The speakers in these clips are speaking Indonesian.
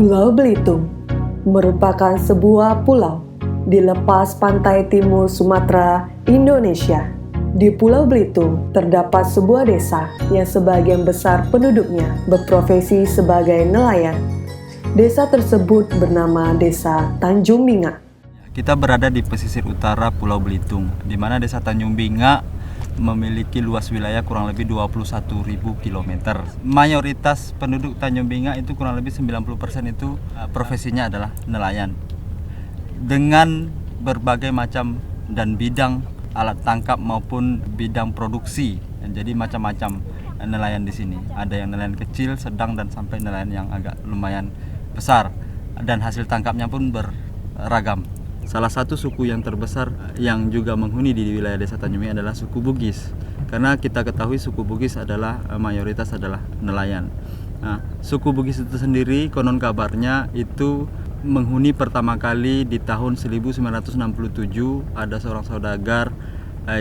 Pulau Belitung merupakan sebuah pulau di lepas pantai timur Sumatera, Indonesia. Di Pulau Belitung terdapat sebuah desa yang sebagian besar penduduknya berprofesi sebagai nelayan. Desa tersebut bernama Desa Tanjung Binga. Kita berada di pesisir utara Pulau Belitung, di mana Desa Tanjung Binga memiliki luas wilayah kurang lebih 21.000 km. Mayoritas penduduk Tanjung Binga itu kurang lebih 90% itu profesinya adalah nelayan. Dengan berbagai macam dan bidang alat tangkap maupun bidang produksi. Jadi macam-macam nelayan di sini. Ada yang nelayan kecil, sedang, dan sampai nelayan yang agak lumayan besar. Dan hasil tangkapnya pun beragam. Salah satu suku yang terbesar yang juga menghuni di wilayah Desa Tanjung Binga adalah suku Bugis. Karena kita ketahui suku Bugis adalah mayoritas adalah nelayan. Nah, suku Bugis itu sendiri konon kabarnya itu menghuni pertama kali di tahun 1967. Ada seorang saudagar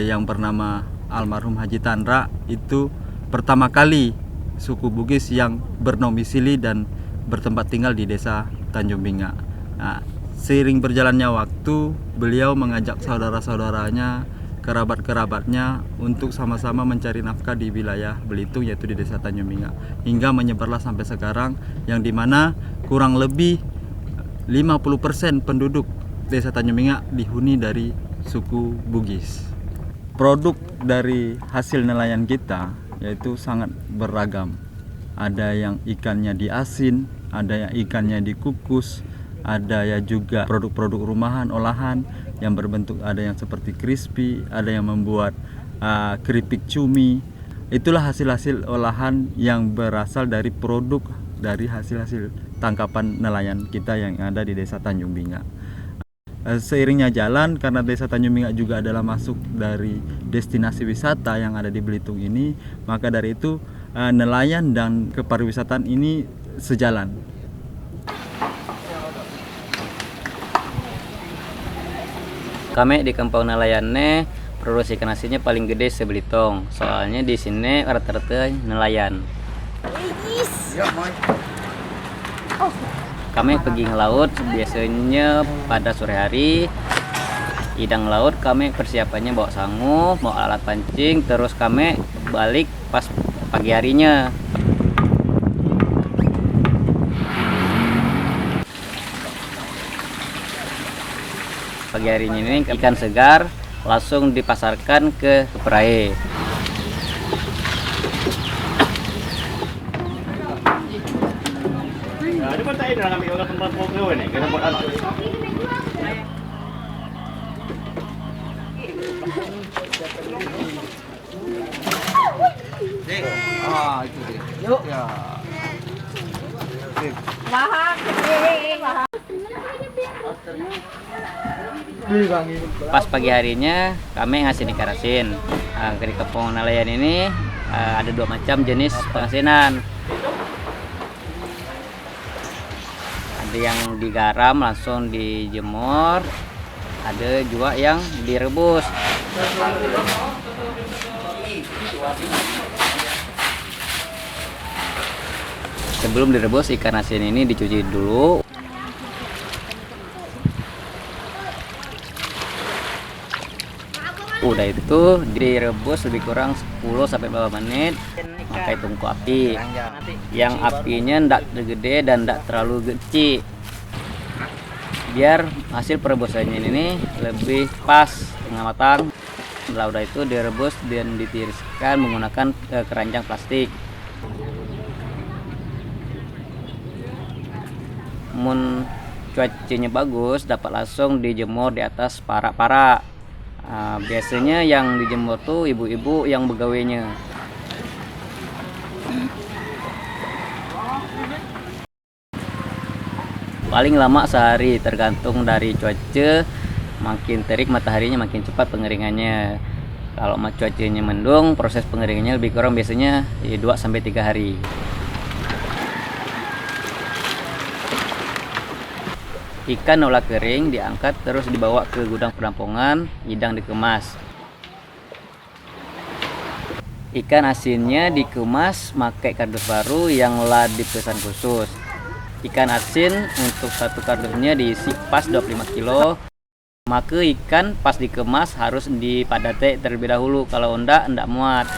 yang bernama almarhum Haji Tandra, itu pertama kali suku Bugis yang bernomisili dan bertempat tinggal di Desa Tanjung Binga. Nah, seiring berjalannya waktu, beliau mengajak saudara-saudaranya, kerabat-kerabatnya untuk sama-sama mencari nafkah di wilayah Belitung, yaitu di Desa Tanjung Binga. Hingga menyebarlah sampai sekarang, yang dimana kurang lebih 50% penduduk Desa Tanjung Binga dihuni dari suku Bugis. Produk dari hasil nelayan kita yaitu sangat beragam. Ada yang ikannya diasin, ada yang ikannya dikukus, ada ya juga produk-produk rumahan olahan yang berbentuk, ada yang seperti crispy, ada yang membuat keripik cumi. Itulah hasil-hasil olahan yang berasal dari produk dari hasil-hasil tangkapan nelayan kita yang ada di Desa Tanjung Binga. Seiringnya jalan, karena Desa Tanjung Binga juga adalah masuk dari destinasi wisata yang ada di Belitung ini, maka dari itu nelayan dan kepariwisataan ini sejalan. Kami di kampung nelayannya produksi ikan asinnya paling gede se-Belitung. Soalnya di sini rata-rata nelayan. Kami pergi ke laut biasanya pada sore hari. Idang laut kami persiapannya bawa sangu, bawa alat pancing, terus kami balik pas pagi harinya. Pagi harinya ini ikan segar langsung dipasarkan ke perai. Itu dia. Yuk. Ya. Pas pagi harinya kami ngasihin ikan asin. Di kampung nelayan ini ada dua macam jenis pengasinan. Ada yang digaram langsung dijemur, ada juga yang direbus. Sebelum direbus, ikan asin ini dicuci dulu. Udah itu direbus lebih kurang 10-15 menit, pakai tungku api yang apinya ndak tergede dan ndak terlalu kecil, biar hasil perebusannya ini lebih pas tengah matang. Setelah udah itu direbus dan ditiriskan menggunakan keranjang plastik. Mun cuacanya bagus, dapat langsung dijemur di atas parak-parak. Biasanya yang dijemur tuh ibu-ibu yang begawainya. Paling lama sehari, tergantung dari cuaca. Makin terik mataharinya makin cepat pengeringannya. Kalau cuacanya mendung, proses pengeringannya lebih kurang biasanya 2-3 hari. Ikan olah kering diangkat terus dibawa ke gudang penampungan, idang dikemas. Ikan asinnya dikemas pakai kardus baru yang lah dipesan khusus. Ikan asin untuk satu kardusnya diisi pas 25 kilo. Maka ikan pas dikemas harus dipadati terlebih dahulu, kalau enggak muat.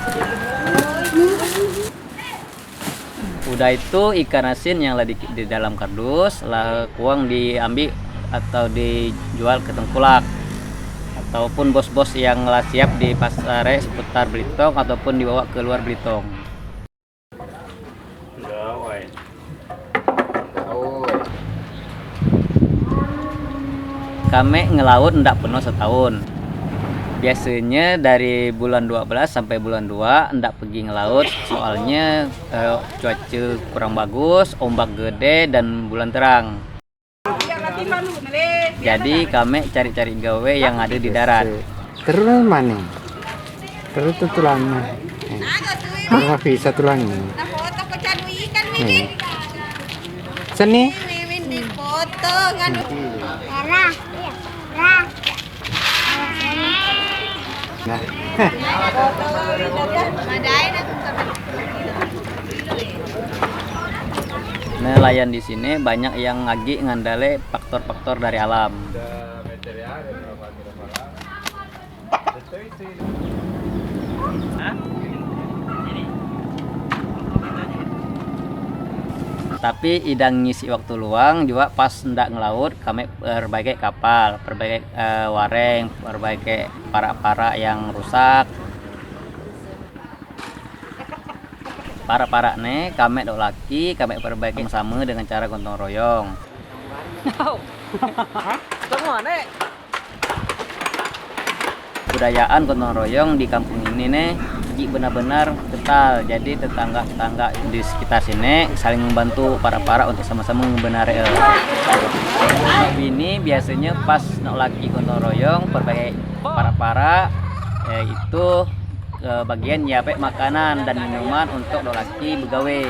Udah itu ikan asin yang di dalam kardus lah kuang diambil atau dijual ke tengkulak ataupun bos-bos yang lah siap di pasar seputar Belitung ataupun dibawa ke luar Belitung. Kami ngelaut ndak penuh setahun. Biasanya dari bulan 12 sampai bulan 2 ndak pergi ngelaut, soalnya cuaca kurang bagus, ombak gede dan bulan terang. Jadi kami cari-cari gawe yang ada di darat. Terus mana? Terus itu tulangnya. Terus bisa tulangnya. Seni? Nah. Nelayan di sini banyak yang ngagi ngandale faktor-faktor dari alam. Tapi idang ngisi waktu luang juga pas ndak ngelaut kami perbaiki kapal, perbaiki wareng, perbaiki para-para yang rusak. Para-para nih kami dok laki kami perbaiki sama dengan cara gotong royong. Budayaan gotong royong di kampung ini nih benar-benar kental. Jadi tetangga-tetangga di sekitar sini saling membantu para-para untuk sama-sama membenari. Ini biasanya pas nak laki gotong royong perbaiki para-para yaitu bagian nyiapin makanan dan minuman untuk dok laki begawe.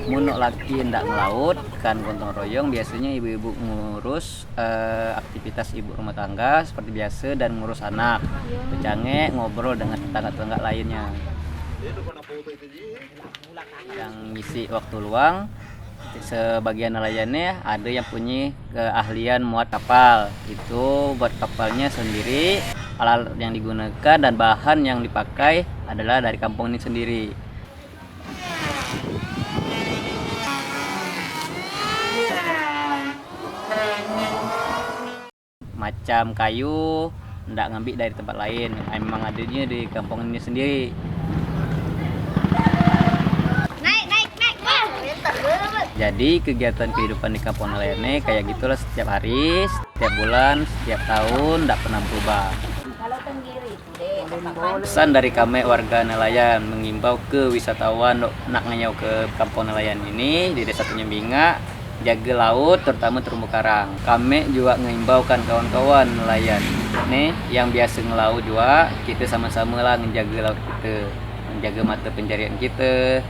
Mun laki ndak ngelaut kan gotong royong biasanya ibu-ibu ngurus aktivitas ibu rumah tangga seperti biasa dan ngurus anak, pejange ngobrol dengan tetangga-tetangga lainnya. Yang ngisi waktu luang sebagian nelayannya ada yang punya keahlian muat kapal. Itu buat kapalnya sendiri, alat yang digunakan dan bahan yang dipakai adalah dari kampung ini sendiri. Macam kayu ndak ngambil dari tempat lain, memang adanya di kampung ini sendiri. Jadi kegiatan kehidupan di kampung nelayan ini kayak gitulah setiap hari, setiap bulan, setiap tahun, ndak pernah berubah. Pesan dari kami warga nelayan mengimbau ke wisatawan nak nganyau ke kampung nelayan ini di Desa Tanjung-Binga, jaga laut terutama terumbu karang. Kami juga mengimbaukan kawan-kawan nelayan nih yang biasa ngelaut juga, kita sama-sama lah menjaga laut kita, menjaga mata pencarian kita.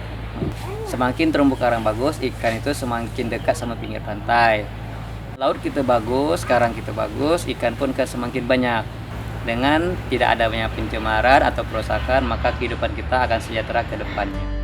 Semakin terumbu karang bagus, ikan itu semakin dekat sama pinggir pantai. Laut kita bagus, karang kita bagus, ikan pun semakin banyak. Dengan tidak adanya pencemaran atau perusakan, maka kehidupan kita akan sejahtera ke depannya.